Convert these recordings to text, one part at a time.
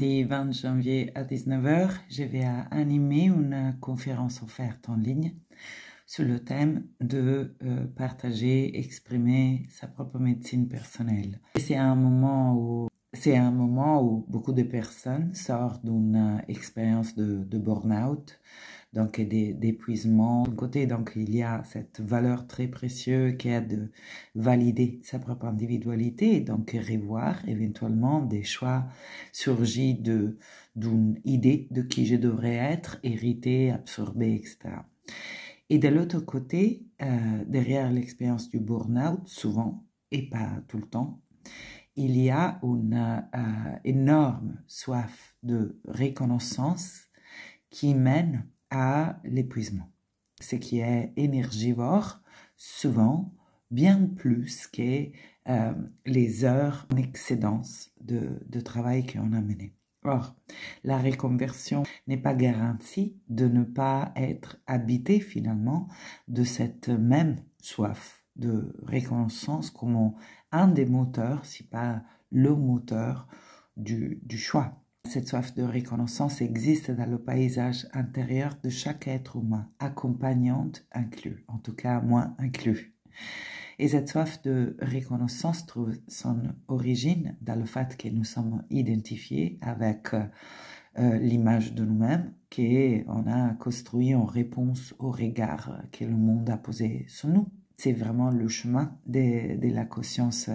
Lundi 20 janvier à 19 h, je vais animer une conférence offerte en ligne sur le thème de partager, exprimer sa propre médecine personnelle. C'est un moment où beaucoup de personnes sortent d'une expérience de burn-out, donc d'épuisement. D'un côté, donc, il y a cette valeur très précieuse qui est de valider sa propre individualité et donc revoir éventuellement des choix surgis d'une idée de qui je devrais être, hérité, absorbé, etc. Et de l'autre côté, derrière l'expérience du burn-out, souvent, et pas tout le temps, il y a une énorme soif de reconnaissance qui mène à l'épuisement. Ce qui est énergivore, souvent, bien plus que les heures en excédence de travail qu'on a mené. Or, la reconversion n'est pas garantie de ne pas être habité finalement de cette même soif de reconnaissance comme un des moteurs, si pas le moteur du choix. Cette soif de reconnaissance existe dans le paysage intérieur de chaque être humain, accompagnante inclus, en tout cas moi inclus. Et cette soif de reconnaissance trouve son origine dans le fait que nous sommes identifiés avec l'image de nous-mêmes qu'on a construit en réponse au regard que le monde a posé sur nous. C'est vraiment le chemin de la conscience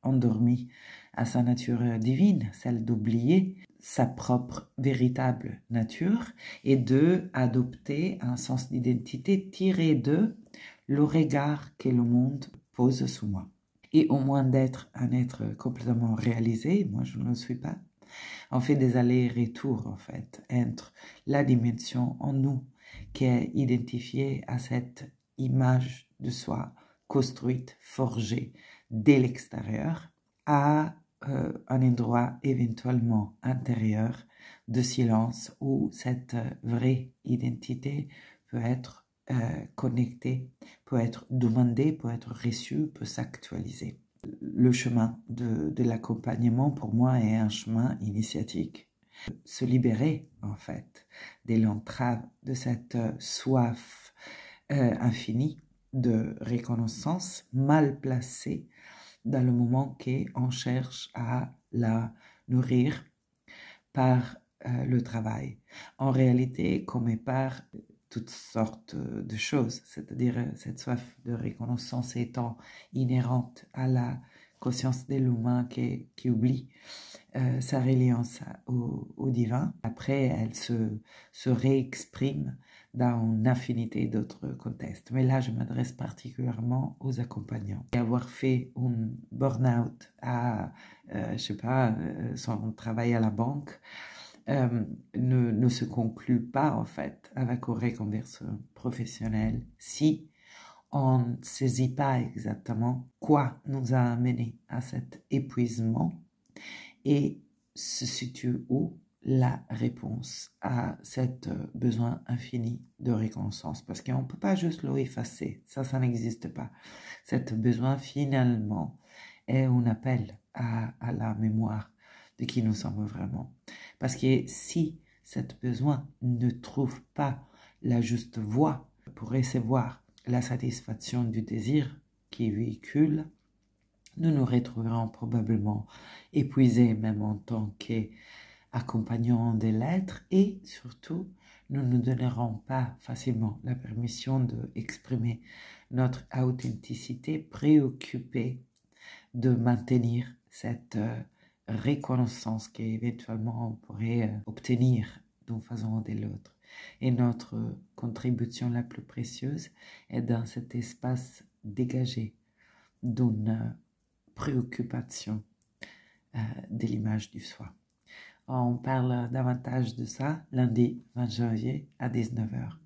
endormie à sa nature divine, celle d'oublier sa propre véritable nature et de adopter un sens d'identité tiré de le regard que le monde pose sur moi. Et au moins d'être un être complètement réalisé, moi je ne le suis pas, on fait des allers-retours en fait entre la dimension en nous qui est identifiée à cette image de soi construite, forgée dès l'extérieur, à un endroit éventuellement intérieur de silence où cette vraie identité peut être connectée, peut être demandée, peut être reçue, peut s'actualiser. Le chemin de l'accompagnement pour moi est un chemin initiatique. Se libérer en fait de l'entrave de cette soif infinie de reconnaissance mal placée dans le moment qu'on cherche à la nourrir par le travail. En réalité, comme par toutes sortes de choses, c'est-à-dire cette soif de reconnaissance étant inhérente à la conscience de l'humain qui oublie sa reliance au divin. Après, elle se réexprime dans une infinité d'autres contextes. Mais là, je m'adresse particulièrement aux accompagnants. Et avoir fait un burn-out à, son travail à la banque, ne se conclut pas en fait avec une reconversion professionnelle si on ne saisit pas exactement quoi nous a amené à cet épuisement et se situe où la réponse à cet besoin infini de reconnaissance, parce qu'on ne peut pas juste l'effacer, ça n'existe pas. Cet besoin finalement est un appel à la mémoire de qui nous sommes vraiment. Parce que si cet besoin ne trouve pas la juste voie pour recevoir la satisfaction du désir qui véhicule, nous nous retrouverons probablement épuisés même en tant qu'accompagnants de l'être et surtout, nous ne donnerons pas facilement la permission d'exprimer notre authenticité préoccupée de maintenir cette reconnaissance qu'éventuellement on pourrait obtenir d'une façon ou de l'autre. Et notre contribution la plus précieuse est dans cet espace dégagé d'une préoccupation de l'image du soi. On parle davantage de ça lundi 20 janvier à 19 h.